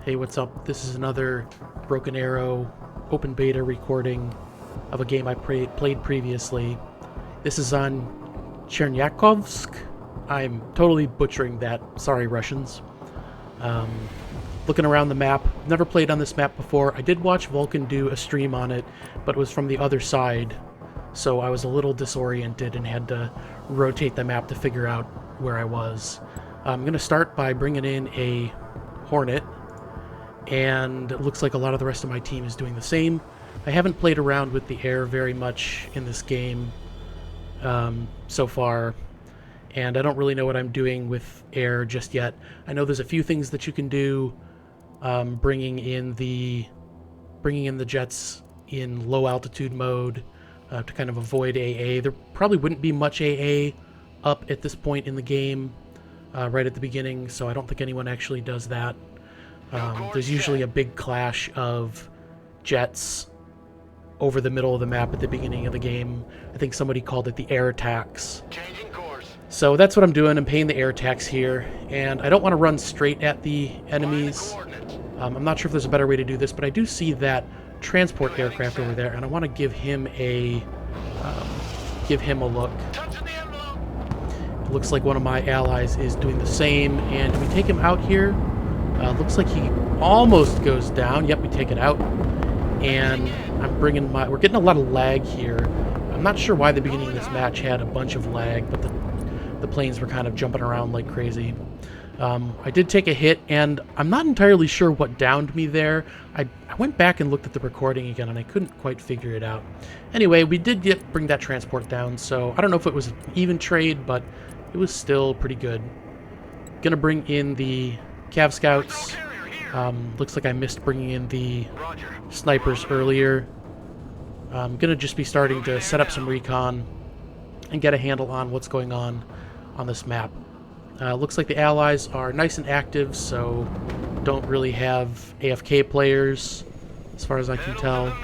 Hey, what's up? This is another Broken Arrow open beta recording of a game I played previously. This is on Chernyakovsk. I'm totally butchering that. Sorry, Russians. Looking around the map. Never played on this map before. I did watch Vulcan do a stream on it, but it was from the other side, so I was a little disoriented and had to rotate the map to figure out where I was. I'm going to start by bringing in a Hornet, and it looks like a lot of the rest of my team is doing the same. I haven't played around with the air very much in this game so far, and I don't really know what I'm doing with air just yet. I know there's a few things that you can do, bringing in the jets in low altitude mode to kind of avoid AA. There probably wouldn't be much AA up at this point in the game, right at the beginning, so I don't think anyone actually does that. There's usually a big clash of jets over the middle of the map at the beginning of the game. I think somebody called it the air attacks. So that's what I'm doing. I'm paying the air attacks here, and I don't want to run straight at the enemies. I'm not sure if there's a better way to do this, but I do see that transport aircraft over there, and I want to give him a look. It looks like one of my allies is doing the same, and we take him out here. Looks like he almost goes down. Yep, we take it out. And I'm bringing we're getting a lot of lag here. I'm not sure why the beginning of this match had a bunch of lag, but the planes were kind of jumping around like crazy. I did take a hit, and I'm not entirely sure what downed me there. I went back and looked at the recording again, and I couldn't quite figure it out. Anyway, we did bring that transport down, so I don't know if it was an even trade, but it was still pretty good. Gonna bring in the Cav Scouts. Looks like I missed bringing in the snipers earlier. I'm gonna just be starting to set up some recon and get a handle on what's going on this map. Looks like the allies are nice and active, so don't really have AFK players as far as I can tell.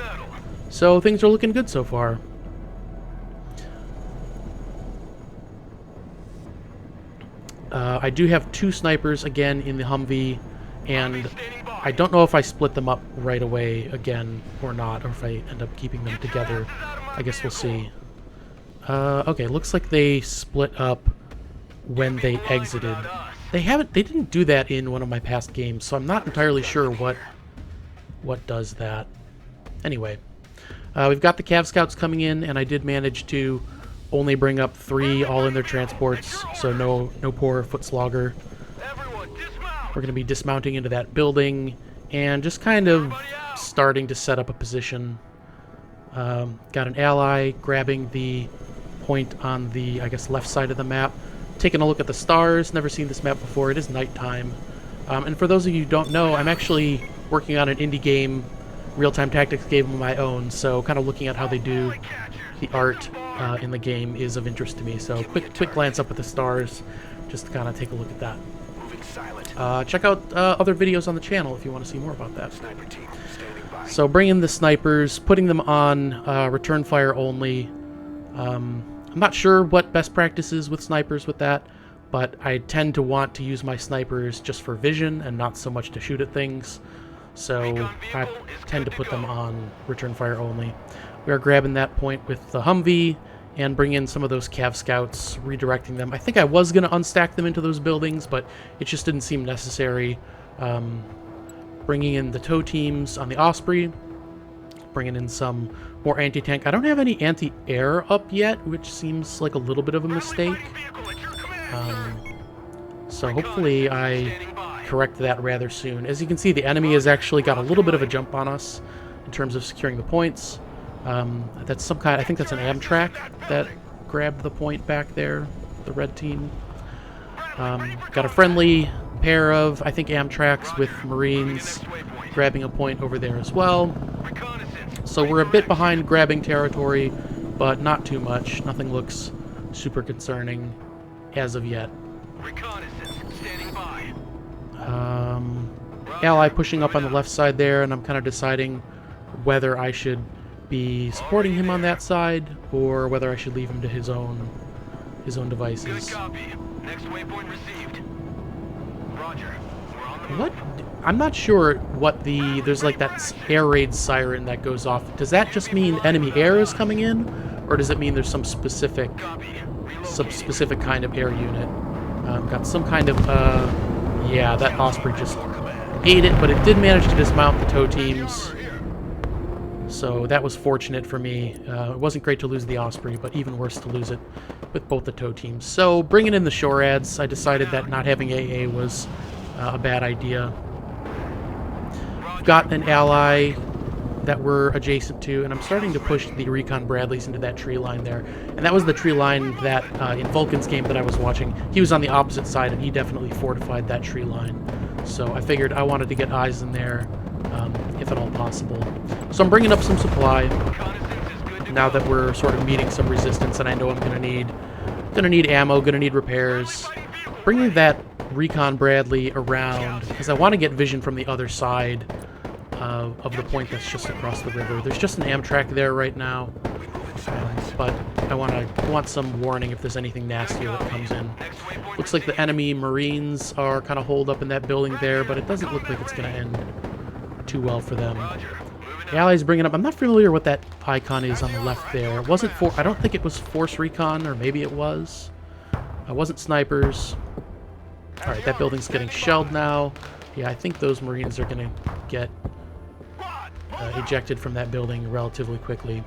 So things are looking good so far. I do have two snipers again in the Humvee, and I don't know if I split them up right away again or not, or if I end up keeping them together. I guess we'll see. Okay, looks like they split up when they exited. They didn't do that in one of my past games, so I'm not entirely sure what does that. Anyway, we've got the Cav Scouts coming in, and I did manage to only bring up 3 all in their transports, so no poor foot slogger. We're going to be dismounting into that building and just kind of starting to set up a position. Got an ally grabbing the point on the, I guess, left side of the map. Taking a look at the stars. Never seen this map before. It is nighttime. And for those of you who don't know, I'm actually working on an indie game, real-time tactics game of my own, so kind of looking at how they do the art in the game is of interest to me. So quick glance up at the stars, just to kind of take a look at that. Check out other videos on the channel if you want to see more about that. So bringing the snipers, putting them on return fire only. I'm not sure what best practice is with snipers with that, but I tend to want to use my snipers just for vision and not so much to shoot at things. So I tend to put them on return fire only. We are grabbing that point with the Humvee and bring in some of those Cav Scouts, redirecting them. I think I was going to unstack them into those buildings, but it just didn't seem necessary. Bringing in the tow teams on the Osprey, bringing in some more anti-tank. I don't have any anti-air up yet, which seems like a little bit of a mistake. So hopefully I correct that rather soon. As you can see, the enemy has actually got a little bit of a jump on us in terms of securing the points. That's some kind, I think that's an Amtrak that grabbed the point back there, the red team. Got a friendly pair of, I think, Amtraks with Marines grabbing a point over there as well. So we're a bit behind grabbing territory, but not too much. Nothing looks super concerning as of yet. Ally pushing up on the left side there, and I'm kind of deciding whether I should be supporting him on that side or whether I should leave him to his own devices. What I'm not sure what there's like that air raid siren that goes off. Does that just mean enemy air is coming in? Or does it mean there's some specific kind of air unit? Got some kind of, yeah, that Osprey just ate it, but it did manage to dismount the tow teams. So that was fortunate for me. It wasn't great to lose the Osprey, but even worse to lose it with both the tow teams. So bringing in the shore ads, I decided that not having AA was a bad idea. Got an ally that we're adjacent to, and I'm starting to push the Recon Bradleys into that tree line there. And that was the tree line that, in Vulcan's game that I was watching, he was on the opposite side, and he definitely fortified that tree line. So I figured I wanted to get eyes in there, if at all possible. So I'm bringing up some supply, now that we're sort of meeting some resistance, and I know I'm gonna need ammo, gonna need repairs. Bringing that Recon Bradley around, because I want to get vision from the other side of the point that's just across the river. There's just an Amtrak there right now, but I want some warning if there's anything nastier that comes in. Looks like the enemy Marines are kind of holed up in that building there, but it doesn't look like it's going to end too well for them. The Allies bringing up... I'm not familiar what that icon is on the left there. It wasn't I don't think it was Force Recon, or maybe it was. It wasn't snipers. Alright, that building's getting shelled now. Yeah, I think those Marines are going to get ejected from that building relatively quickly.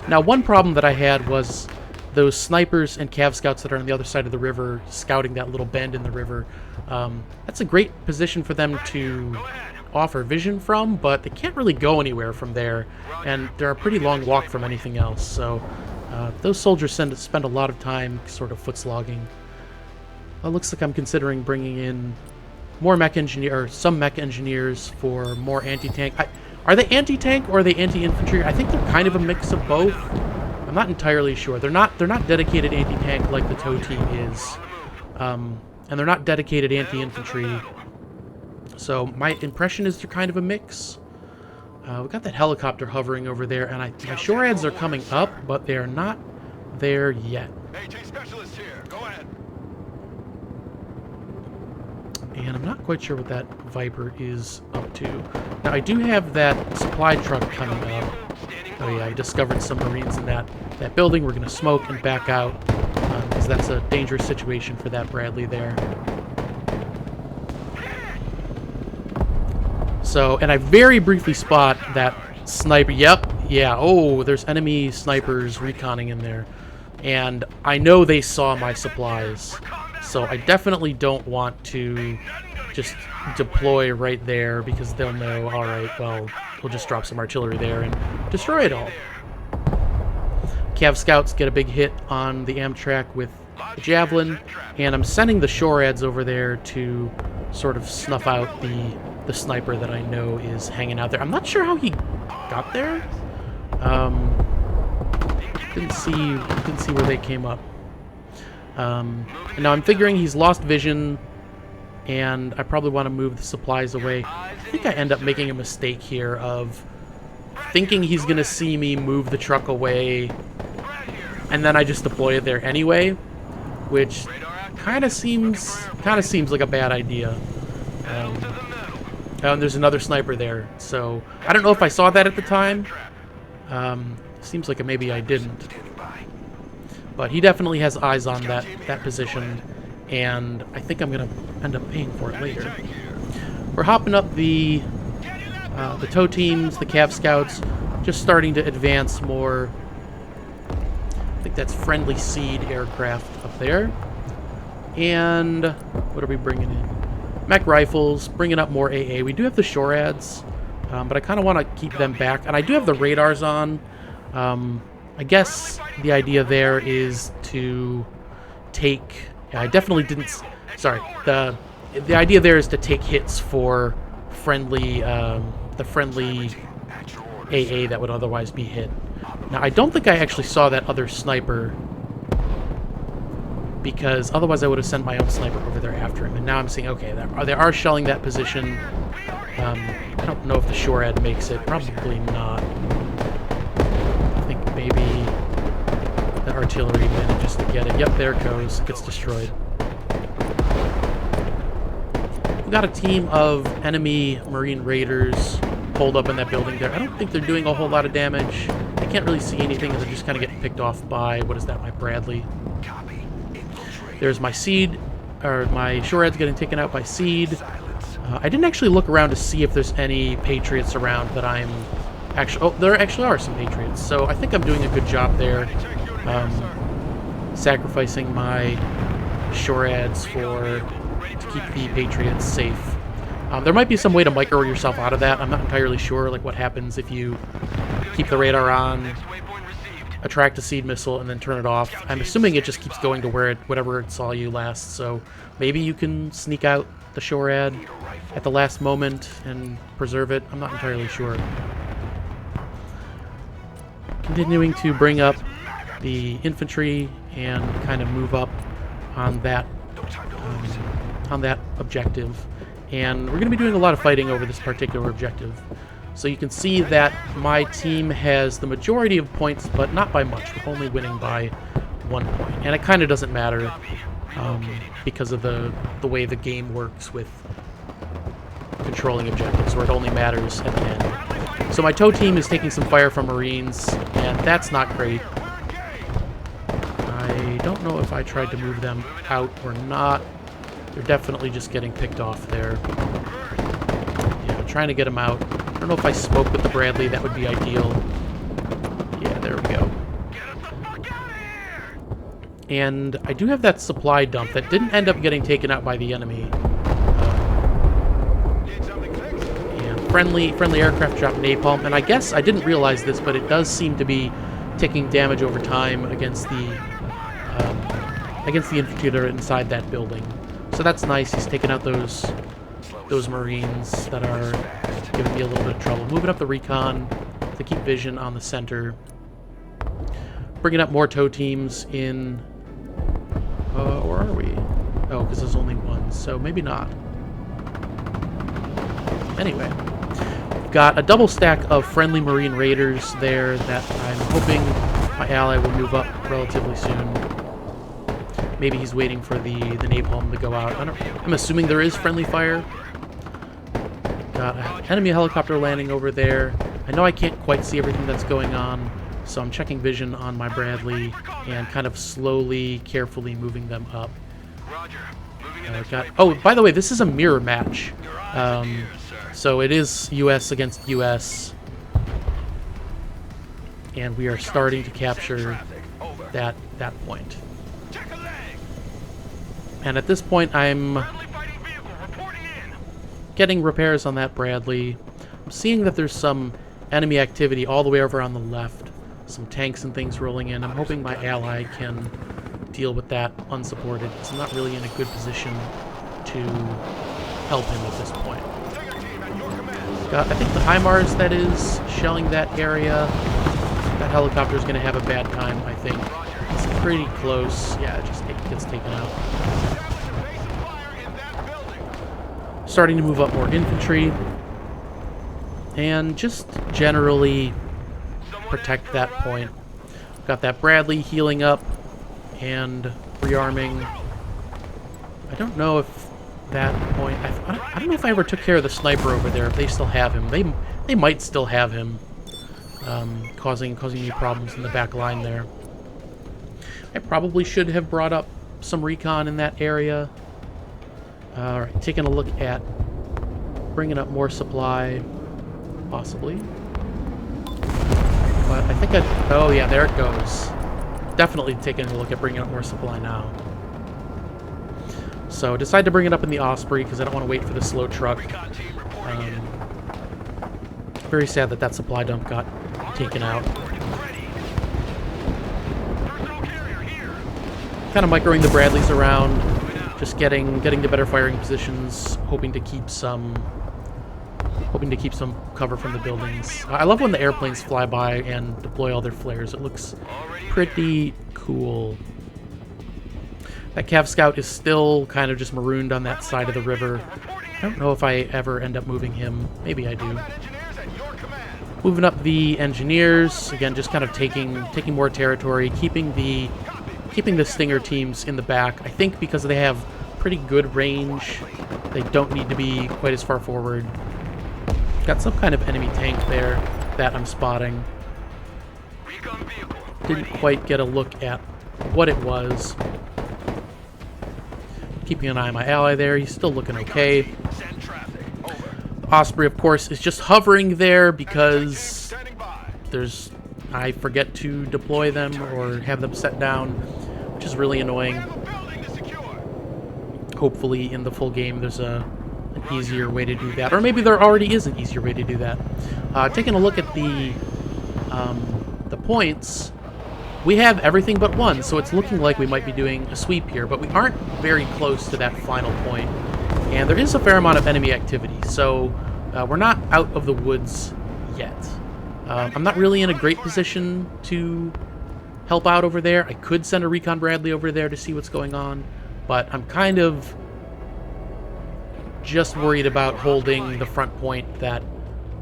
Now, one problem that I had was those snipers and Cav Scouts that are on the other side of the river, scouting that little bend in the river. That's a great position for them to offer vision from, but they can't really go anywhere from there, and they're a pretty long walk from anything else. So those soldiers spend a lot of time sort of foot slogging. It looks like I'm considering bringing in more mech engineer, or some mech engineers for more anti-tank. Are they anti-tank or are they anti-infantry? I think they're kind of a mix of both. I'm not entirely sure. They're not dedicated anti-tank like the tow team is, and they're not dedicated anti-infantry. So my impression is they're kind of a mix. We got that helicopter hovering over there, and my shore ads are coming up, but they are not there yet. And I'm not quite sure what that Viper is up to. Now, I do have that supply truck coming up. Oh yeah, I discovered some Marines in that building. We're going to smoke and back out, because that's a dangerous situation for that Bradley there. So, and I very briefly spot that sniper. Yep, yeah, oh, there's enemy snipers reconning in there. And I know they saw my supplies. So I definitely don't want to just deploy right there, because they'll know, alright, well, we'll just drop some artillery there and destroy it all. Cav Scouts get a big hit on the Amtrak with the Javelin, and I'm sending the shore ads over there to sort of snuff out the sniper that I know is hanging out there. I'm not sure how he got there. Didn't see where they came up. And now I'm figuring he's lost vision, and I probably want to move the supplies away. I think I end up making a mistake here of thinking he's going to see me move the truck away, and then I just deploy it there anyway, which kind of seems like a bad idea. And there's another sniper there, so I don't know if I saw that at the time. Seems like maybe I didn't. But he definitely has eyes on that position, and I think I'm going to end up paying for it later. We're hopping up the tow teams, the Cav Scouts, just starting to advance more. I think that's friendly seed aircraft up there. And what are we bringing in? Mech rifles, bringing up more AA. We do have the shore ads, but I kind of want to keep them back. And I do have the radars on. I guess the idea there is to take... I definitely didn't... Sorry. The idea there is to take hits for friendly... the friendly AA that would otherwise be hit. Now, I don't think I actually saw that other sniper, because otherwise I would have sent my own sniper over there after him. And now I'm seeing, okay, they are shelling that position. I don't know if the shore ad makes it. Probably not. I think maybe the artillery manages to get it. Yep, there it goes. It gets destroyed. We've got a team of enemy Marine Raiders holed up in that building there. I don't think they're doing a whole lot of damage. I can't really see anything, they're just kind of getting picked off by, what is that, my Bradley. There's my Seed, or my Shorehead's getting taken out by Seed. I didn't actually look around to see if there's any Patriots around that I'm actually... Oh, there actually are some Patriots, so I think I'm doing a good job there. Sacrificing my Shoreheads to keep the Patriots safe. There might be some way to micro yourself out of that. I'm not entirely sure like what happens if you keep the radar on, attract a Seed missile, and then turn it off. I'm assuming it just keeps going to whatever it saw you last, so maybe you can sneak out the Shorehead at the last moment and preserve it. I'm not entirely sure. Continuing to bring up the infantry and kind of move up on that objective. And we're going to be doing a lot of fighting over this particular objective. So you can see that my team has the majority of points, but not by much. We're only winning by 1 point. And it kind of doesn't matter because of the way the game works with controlling objectives, where it only matters at the end. So my tow team is taking some fire from Marines, and that's not great. I don't know if I tried to move them out or not. They're definitely just getting picked off there. Yeah, I'm trying to get them out. I don't know if I spoke with the Bradley, that would be ideal. Yeah, there we go. And I do have that supply dump that didn't end up getting taken out by the enemy. And friendly aircraft dropped napalm, and I guess I didn't realize this, but it does seem to be taking damage over time against the infantry that are inside that building. So that's nice. He's taking out those Marines that are giving me a little bit of trouble. Moving up the recon to keep vision on the center. Bringing up more tow teams in... where are we? Oh, because there's only one, so maybe not. Anyway, we've got a double stack of friendly Marine Raiders there that I'm hoping my ally will move up relatively soon. Maybe he's waiting for the napalm to go out. I'm assuming there is friendly fire. Got an enemy helicopter landing over there. I know I can't quite see everything that's going on, so I'm checking vision on my Bradley and kind of slowly, carefully moving them up. Oh, by the way, this is a mirror match. So it is US against US. And we are starting to capture that point. And at this point, I'm getting repairs on that Bradley. I'm seeing that there's some enemy activity all the way over on the left. Some tanks and things rolling in. I'm hoping my ally can deal with that unsupported, because I'm not really in a good position to help him at this point. Got, I think the HIMARS that is shelling that area. That helicopter is going to have a bad time, I think. It's pretty close. Yeah, it just gets taken out. Starting to move up more infantry. And just generally protect that point. Got that Bradley healing up and rearming. I don't know if that point... I don't know if I ever took care of the sniper over there, if they still have him. They might still have him, causing me problems in the back line there. I probably should have brought up some recon in that area. Alright, taking a look at bringing up more supply, possibly. But I think oh yeah, there it goes. Definitely taking a look at bringing up more supply now. So decide to bring it up in the Osprey because I don't want to wait for the slow truck. Very sad that that supply dump got taken out. Kind of microing the Bradleys around, just getting to better firing positions, hoping to keep some cover from the buildings. I love when the airplanes fly by and deploy all their flares. It looks pretty cool. That Cav Scout is still kind of just marooned on that side of the river. I don't know if I ever end up moving him. Maybe I do. Moving up the engineers, again, just kind of taking more territory, keeping the Stinger teams in the back. I think because they have pretty good range They don't need to be quite as far forward. Got some kind of enemy tank there that I'm spotting. Didn't quite get a look at what it was. Keeping an eye on my ally there. He's still looking okay. Osprey, of course, is just hovering there because I forget to deploy them or have them set down, which is really annoying. Hopefully in the full game there's an easier way to do that. Or maybe there already is an easier way to do that. Taking a look at the points, we have everything but one, so it's looking like we might be doing a sweep here, but we aren't very close to that final point. And there is a fair amount of enemy activity, so we're not out of the woods yet. I'm not really in a great position to help out over there. I could send a Recon Bradley over there to see what's going on, but I'm kind of just worried about holding the front point that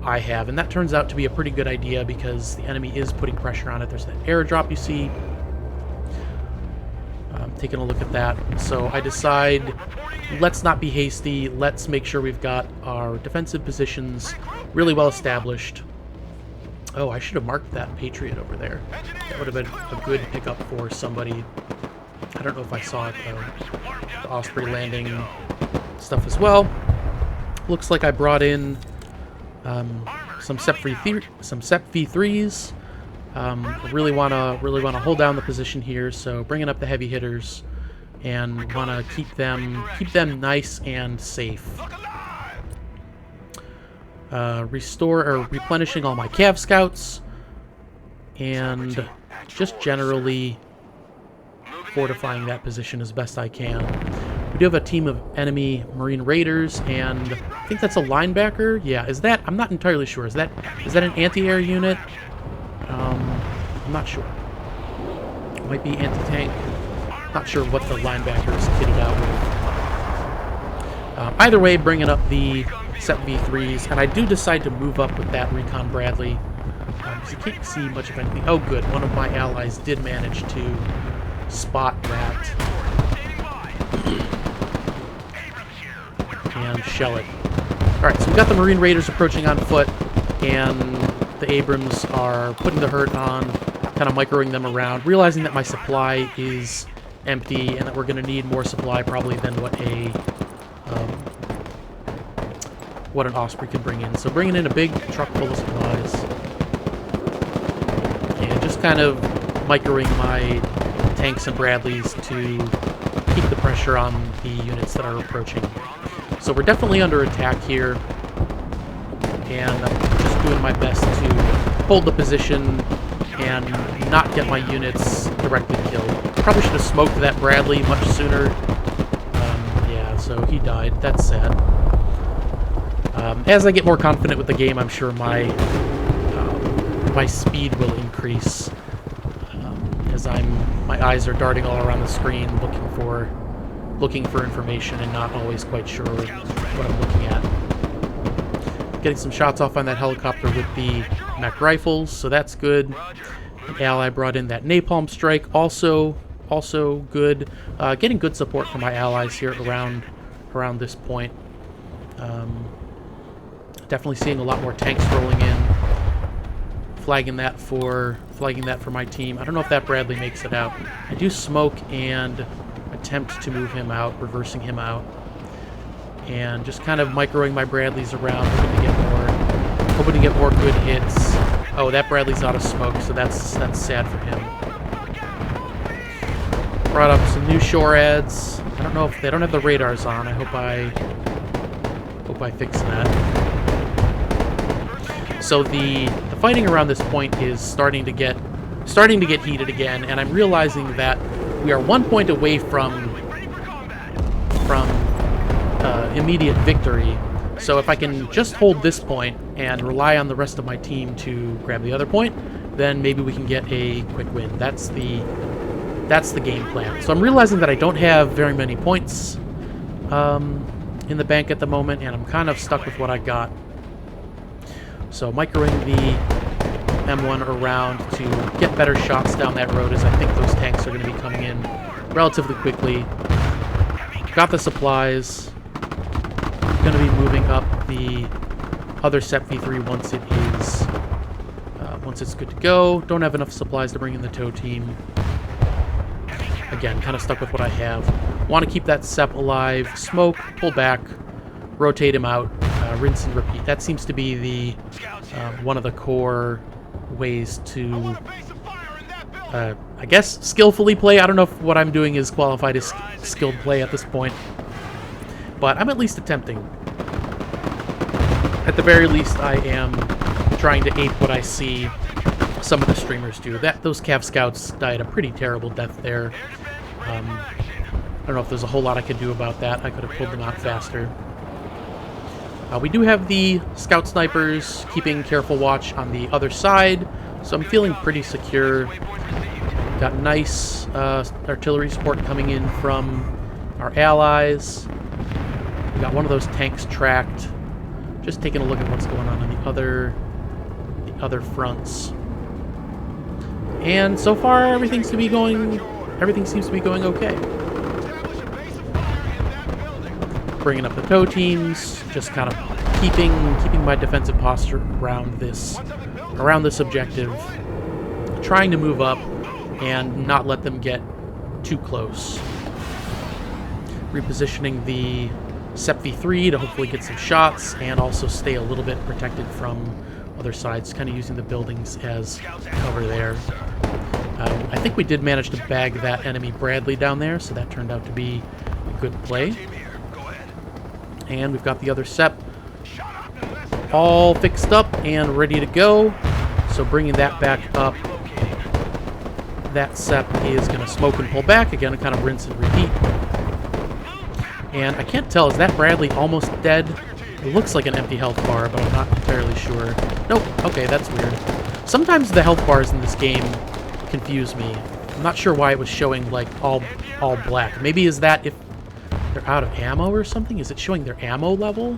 I have, and that turns out to be a pretty good idea because the enemy is putting pressure on it. There's that airdrop you see. I'm taking a look at that. So I decide, let's not be hasty. Let's make sure we've got our defensive positions really well established. Oh, I should have marked that Patriot over there. That would have been a good pickup for somebody. I don't know if I saw it, though. The Osprey landing stuff as well. Looks like I brought in some SEP V3s. Really want to hold down the position here, so bringing up the heavy hitters and want to keep them nice and safe. Replenishing all my Cav scouts and just generally fortifying that position as best I can. We do have a team of enemy Marine Raiders, and I think that's a linebacker. Yeah, is that? I'm not entirely sure. Is that an anti-air unit? I'm not sure. It might be anti-tank. Not sure what the linebacker is kitted out with. Either way, bringing up the SEP V3s, and I do decide to move up with that Recon Bradley because you can't see much of anything. Oh, good. One of my allies did manage to spot that and shell it. Alright, so we've got the Marine Raiders approaching on foot, and the Abrams are putting the hurt on, kind of microing them around, realizing that my supply is empty and that we're going to need more supply probably than what an Osprey can bring in. So bringing in a big truck full of supplies and just kind of microing my tanks and Bradleys to keep the pressure on the units that are approaching. So we're definitely under attack here, and I'm just doing my best to hold the position and not get my units directly killed. Probably should have smoked that Bradley much sooner. Yeah, so he died. That's sad. As I get more confident with the game, I'm sure my speed will increase as my eyes are darting all around the screen looking for information and not always quite sure what I'm looking at. Getting some shots off on that helicopter with the mech rifles, so that's good. An ally brought in that napalm strike, also good. Getting good support from my allies here around this point. Definitely seeing a lot more tanks rolling in. Flagging that for my team. I don't know if that Bradley makes it out. I do smoke and attempt to move him out, reversing him out, and just kind of microing my Bradleys around, hoping to get more good hits. Oh, that Bradley's out of smoke, so that's sad for him. Brought up some new shore ads. I don't know if they don't have the radars on. I hope I fix that. So the fighting around this point is starting to get heated again, and I'm realizing that we are 1 point away from immediate victory. So if I can just hold this point and rely on the rest of my team to grab the other point, then maybe we can get a quick win. That's the game plan. So I'm realizing that I don't have very many points in the bank at the moment, and I'm kind of stuck with what I got. So microing the M1 around to get better shots down that road, as I think those tanks are going to be coming in relatively quickly. Got the supplies. going to be moving up the other SEP V3 once it's good to go. Don't have enough supplies to bring in the tow team. Again, kind of stuck with what I have. Want to keep that SEP alive. Smoke, pull back, rotate him out, rinse and repeat. That seems to be the one of the core ways to, I guess, skillfully play. I don't know if what I'm doing is qualified as skilled play at this point, but I'm at least attempting. At the very least, I am trying to ape what I see some of the streamers do. Those Cav Scouts died a pretty terrible death there. I don't know if there's a whole lot I could do about that. I could have pulled them out faster. We do have the Scout Snipers keeping careful watch on the other side, so I'm feeling pretty secure. Got nice artillery support coming in from our allies. We got one of those tanks tracked. Just taking a look at what's going on the other fronts. And so far, everything seems to be going okay. Bringing up the tow teams, just kind of keeping my defensive posture around this objective, trying to move up and not let them get too close. Repositioning the SEP V3 to hopefully get some shots and also stay a little bit protected from other sides, kind of using the buildings as cover there. I think we did manage to bag that enemy Bradley down there, so that turned out to be a good play. And we've got the other SEP all fixed up and ready to go. So bringing that back up, that SEP is going to smoke and pull back again and kind of rinse and repeat. And I can't tell, is that Bradley almost dead? It looks like an empty health bar, but I'm not entirely sure. Nope, okay, that's weird. Sometimes the health bars in this game confuse me. I'm not sure why it was showing like all black. Maybe is that if they're out of ammo or something? Is it showing their ammo level?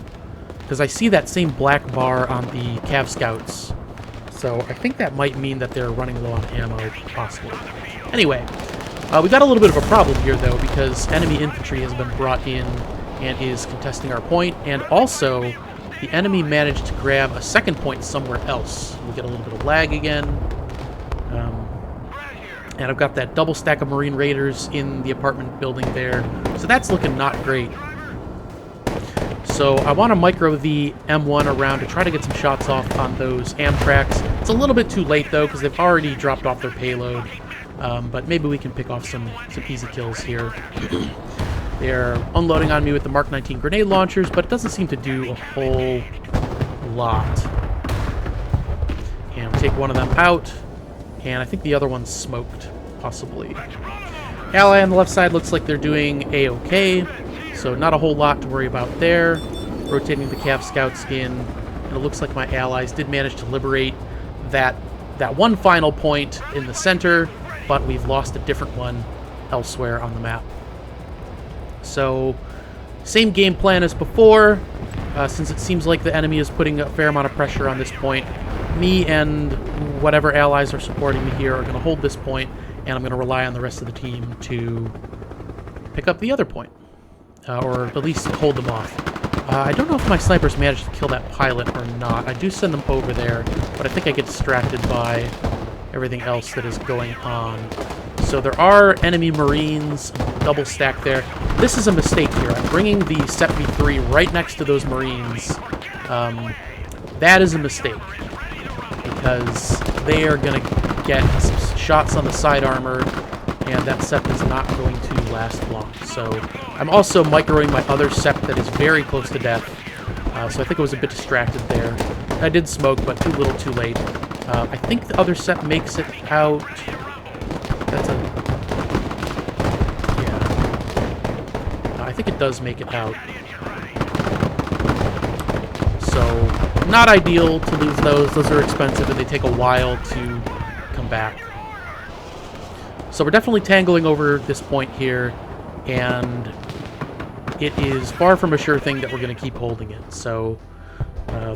Because I see that same black bar on the Cav Scouts. So I think that might mean that they're running low on ammo, possibly. Anyway, we got a little bit of a problem here, though, because enemy infantry has been brought in and is contesting our point, and also the enemy managed to grab a second point somewhere else. We get a little bit of lag again. And I've got that double stack of Marine Raiders in the apartment building there, so that's looking not great. So I want to micro the M1 around to try to get some shots off on those Amtraks. It's a little bit too late, though, because they've already dropped off their payload. But maybe we can pick off some easy kills here. They're unloading on me with the Mark 19 grenade launchers, but it doesn't seem to do a whole lot. And we'll take one of them out, and I think the other one's smoked, possibly. Ally on the left side looks like they're doing A-okay, so not a whole lot to worry about there. Rotating the Cav Scouts in, and it looks like my allies did manage to liberate that one final point in the center, but we've lost a different one elsewhere on the map. So, same game plan as before, since it seems like the enemy is putting a fair amount of pressure on this point. Me and whatever allies are supporting me here are going to hold this point, and I'm going to rely on the rest of the team to pick up the other point, or at least hold them off. I don't know if my snipers managed to kill that pilot or not. I do send them over there, but I think I get distracted by everything else that is going on. So there are enemy Marines double stacked there. This is a mistake here. I'm bringing the SEP V3 right next to those Marines. That is a mistake, because they are going to get some shots on the side armor, and that SEP is not going to last long. So I'm also microing my other SEP that is very close to death, so I think I was a bit distracted there. I did smoke, but too little too late. I think the other SEP makes it out. That's a... yeah. No, I think it does make it out. So, not ideal to lose those. Those are expensive, and they take a while to come back. So we're definitely tangling over this point here, and it is far from a sure thing that we're going to keep holding it. So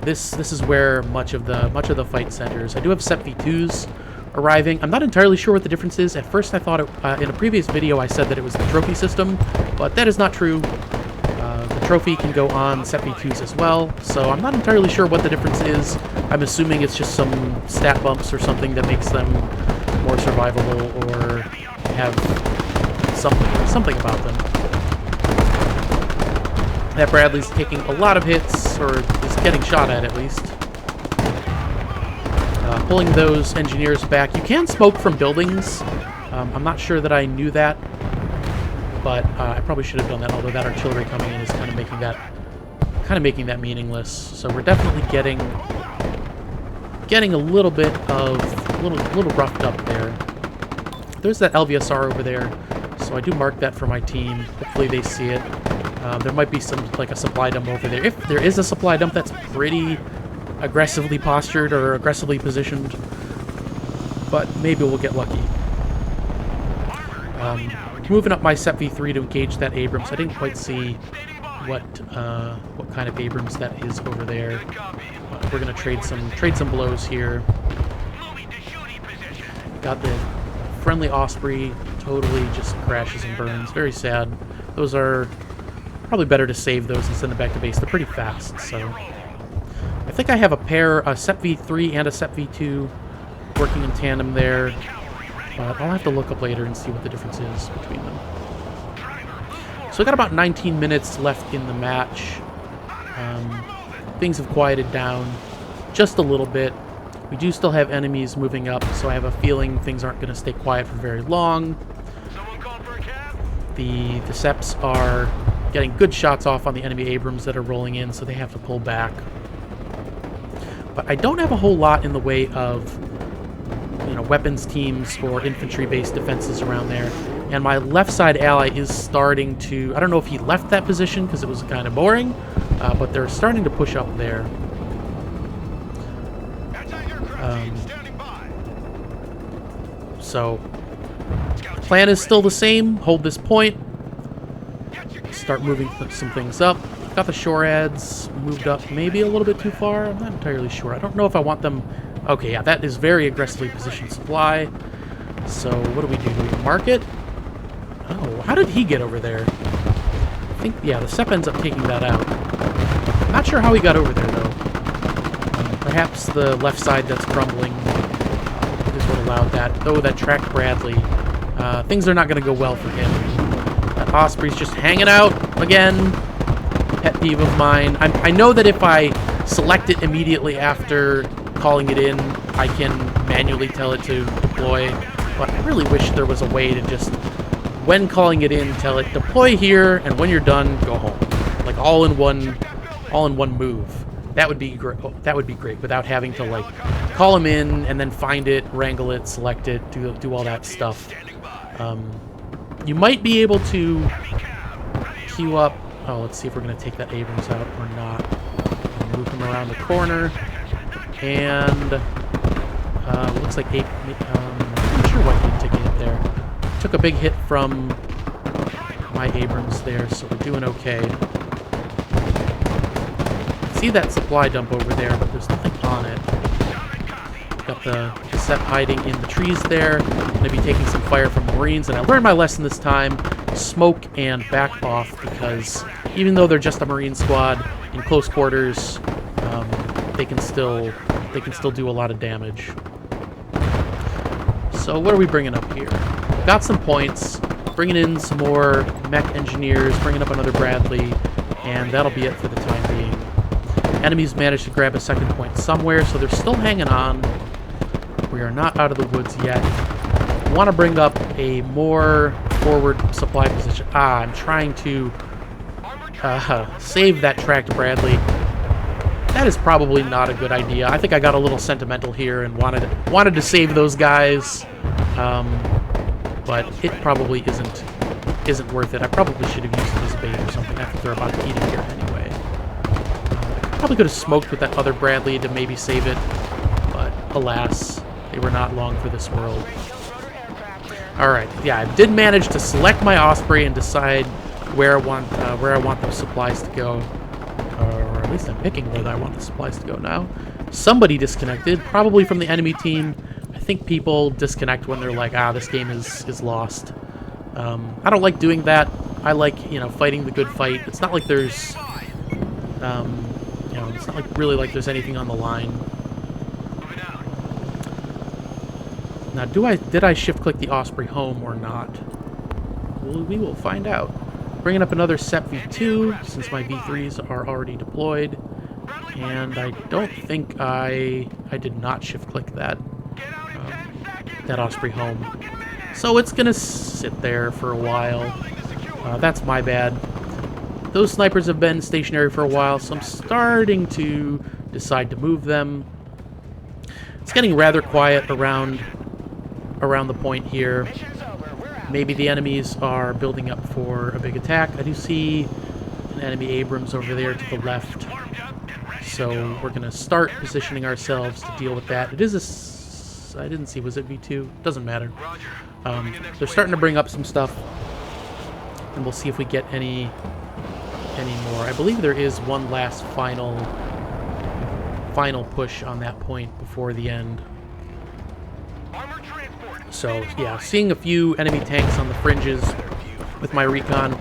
this is where much of the fight centers. I do have SEP V2s arriving. I'm not entirely sure what the difference is. At first I thought it, in a previous video I said that it was the trophy system, but that is not true. The trophy can go on Set V2s as well, so I'm not entirely sure what the difference is. I'm assuming it's just some stat bumps or something that makes them more survivable or have something about them. That Bradley's taking a lot of hits, or is getting shot at least. Pulling those engineers back. You can smoke from buildings. I'm not sure that I knew that, but I probably should have done that, although that artillery coming in is kind of making that meaningless. So we're definitely getting a little bit of little roughed up there. There's that LVSR over there, so I do mark that for my team. Hopefully they see it. There might be a supply dump over there. If there is a supply dump that's pretty aggressively postured or aggressively positioned, but maybe we'll get lucky. Moving up my Set V3 to engage that Abrams. I didn't quite see what kind of Abrams that is over there. We're gonna trade some blows here. Got the friendly Osprey, totally just crashes and burns. Very sad. Those are probably better to save those and send them back to base. They're pretty fast, so I think I have a Set V3 and a Set V2 working in tandem there. But I'll have to look up later and see what the difference is between them. So we got about 19 minutes left in the match. Things have quieted down just a little bit. We do still have enemies moving up, so I have a feeling things aren't going to stay quiet for very long. The Seps are getting good shots off on the enemy Abrams that are rolling in, so they have to pull back. But I don't have a whole lot in the way of weapons teams or infantry-based defenses around there. And my left side ally is starting to... I don't know if he left that position because it was kind of boring, but they're starting to push up there. So, the plan is still the same. Hold this point. Start moving some things up. Got the shore ads moved up maybe a little bit too far. I'm not entirely sure. I don't know if I want them... Okay, yeah, that is very aggressively positioned supply. So, what do? We mark it? Oh, how did he get over there? I think, yeah, the Sep ends up taking that out. I'm not sure how he got over there, though. Perhaps the left side that's crumbling is what allowed that. Oh, that tracked Bradley. Things are not going to go well for him. That Osprey's just hanging out again. Pet peeve of mine. I know that if I select it immediately after calling it in, I can manually tell it to deploy, but I really wish there was a way to just, when calling it in, tell it deploy here, and when you're done, go home. Like all in one move. That would be great. That would be great without having to like call them in and then find it, wrangle it, select it, do all that stuff. You might be able to queue up. Oh, let's see if we're gonna take that Abrams out or not. Move him around the corner. And looks like I'm not sure why he didn't take a hit there. Took a big hit from my Abrams there, so we're doing okay. See that supply dump over there, but there's nothing on it. Got the Sep hiding in the trees there. Going to be taking some fire from Marines, and I learned my lesson this time. Smoke and back off, because even though they're just a Marine squad in close quarters, they can still do a lot of damage. So what are we bringing up here? Got some points, bringing in some more mech engineers, bringing up another Bradley, and that'll be it for the time being. Enemies managed to grab a second point somewhere, so they're still hanging on. We are not out of the woods yet. I want to bring up a more forward supply position. I'm trying to save that tracked Bradley. That is probably not a good idea. I think I got a little sentimental here and wanted to save those guys, but it probably isn't worth it. I probably should have used it as bait or something. I think they're about to eat it here anyway. Probably could have smoked with that other Bradley to maybe save it, but alas, they were not long for this world. All right, yeah, I did manage to select my Osprey and decide where I want those supplies to go. Or at least I'm picking where I want the supplies to go now. Somebody disconnected, probably from the enemy team. I think people disconnect when they're like, this game is lost. I don't like doing that. I like, you know, fighting the good fight. It's not like there's, you know, it's not like really like there's anything on the line. Now, did I shift click the Osprey home or not? Well, we will find out. Bringing up another SEP V2 since my V3s are already deployed, and I don't think I did not shift click that Osprey home. So it's gonna sit there for a while. That's my bad. Those snipers have been stationary for a while, so I'm starting to decide to move them. It's getting rather quiet around the point here. Maybe the enemies are building up for a big attack. I do see an enemy Abrams over there to the left. So we're going to start positioning ourselves to deal with that. It is a... I didn't see, was it V2? Doesn't matter. They're starting to bring up some stuff. And we'll see if we get any more. I believe there is one last final push on that point before the end. So, yeah, seeing a few enemy tanks on the fringes with my recon.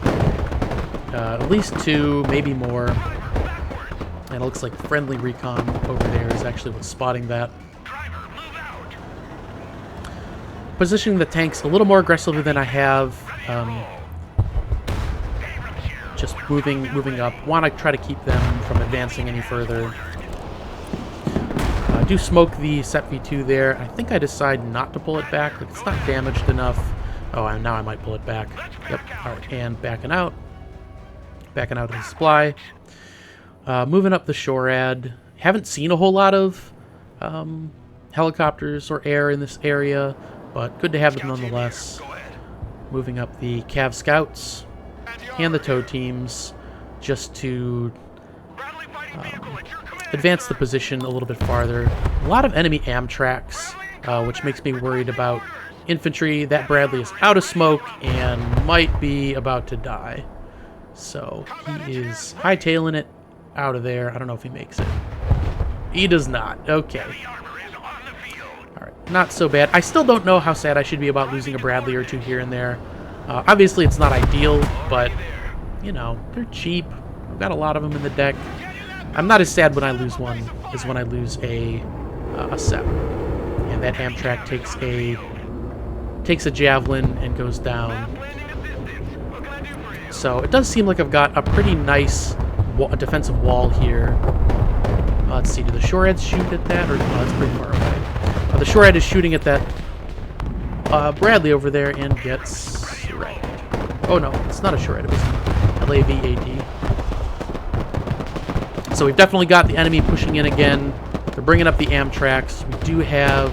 At least 2, maybe more. And it looks like friendly recon over there is actually what's spotting that. Positioning the tanks a little more aggressively than I have. Just moving up. Want to try to keep them from advancing any further. I do smoke the SEP V2 there. I think I decide not to pull it back. Like, it's not damaged enough. Oh, and now I might pull it back. Yep. All right, and backing out. Backing out of the supply. Moving up the SHORAD. Haven't seen a whole lot of helicopters or air in this area, but good to have them nonetheless. Moving up the Cav Scouts and the tow teams just to advance the position a little bit farther. A lot of enemy Amtraks, which makes me worried about infantry. That Bradley is out of smoke and might be about to die. So he is hightailing it out of there. I don't know if he makes it. He does not. Okay. Alright, not so bad. I still don't know how sad I should be about losing a Bradley or two here and there. Obviously it's not ideal, but, you know, they're cheap. I've got a lot of them in the deck. I'm not as sad when I lose one as when I lose a SEP. And that Amtrak takes a javelin and goes down. So it does seem like I've got a pretty nice defensive wall here. Let's see, do the SHORADs shoot at that? Or no, that's pretty far away. The SHORAD is shooting at that Bradley over there and gets wrecked. Oh no, it's not a SHORAD, it was an LAV-AT. So we've definitely got the enemy pushing in again. They're bringing up the Amtraks. We do have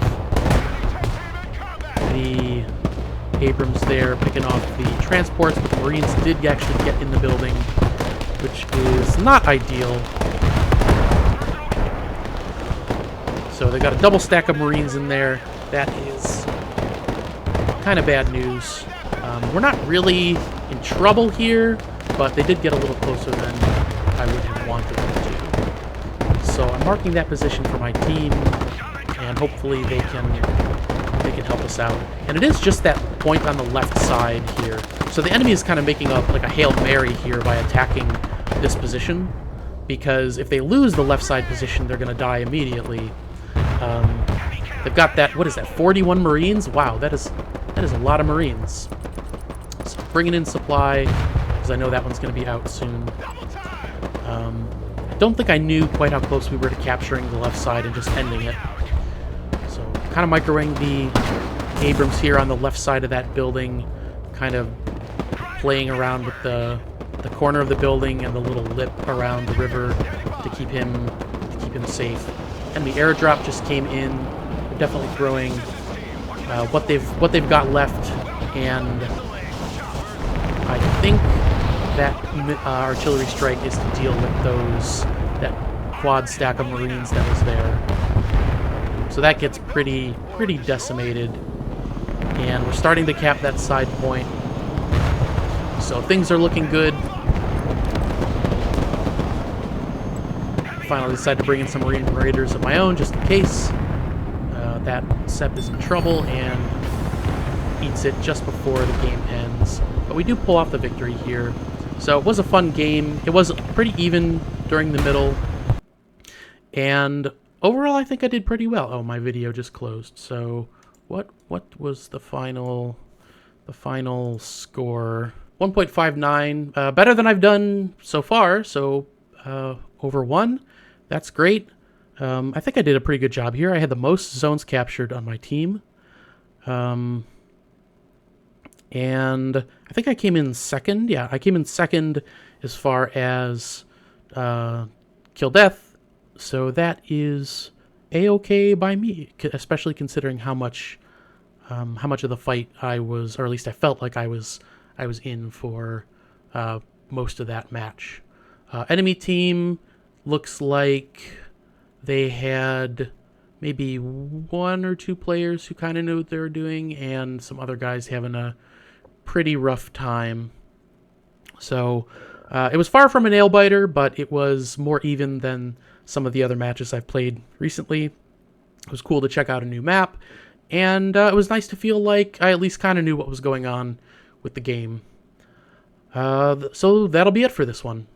the Abrams there picking off the transports, but the Marines did actually get in the building, which is not ideal. So they got a double stack of Marines in there. That is kind of bad news. We're not really in trouble here, but they did get a little closer than I would have wanted them to. So I'm marking that position for my team, and hopefully they can help us out. And it is just that point on the left side here. So the enemy is kind of making up like a Hail Mary here by attacking this position, because if they lose the left side position, they're going to die immediately. They've got that, what is that, 41 Marines? Wow, that is a lot of Marines. So bringing in supply, because I know that one's going to be out soon. I don't think I knew quite how close we were to capturing the left side and just ending it. So kind of microwing the Abrams here on the left side of that building, kind of playing around with the corner of the building and the little lip around the river to keep him safe. And the airdrop just came in. They're definitely throwing what they've got left, and I think that artillery strike is to deal with that quad stack of Marines that was there. So that gets pretty decimated, and we're starting to cap that side point. So things are looking good. Finally decided to bring in some Marine Raiders of my own just in case. That SEP is in trouble, and eats it just before the game ends. But we do pull off the victory here. So it was a fun game. It was pretty even during the middle. And overall, I think I did pretty well. Oh, my video just closed. So what was the final score? 1.59, better than I've done so far. So over 1. That's great. I think I did a pretty good job here. I had the most zones captured on my team. And I think I came in second. Yeah, I came in second as far as kill death. So that is a-okay by me, especially considering how much of the fight I was, or at least I felt like I was in for most of that match. Enemy team looks like they had maybe 1 or 2 players who kind of knew what they were doing, and some other guys having a pretty rough time. So it was far from a nail-biter, but it was more even than some of the other matches I've played recently. It was cool to check out a new map, and it was nice to feel like I at least kind of knew what was going on with the game. So that'll be it for this one.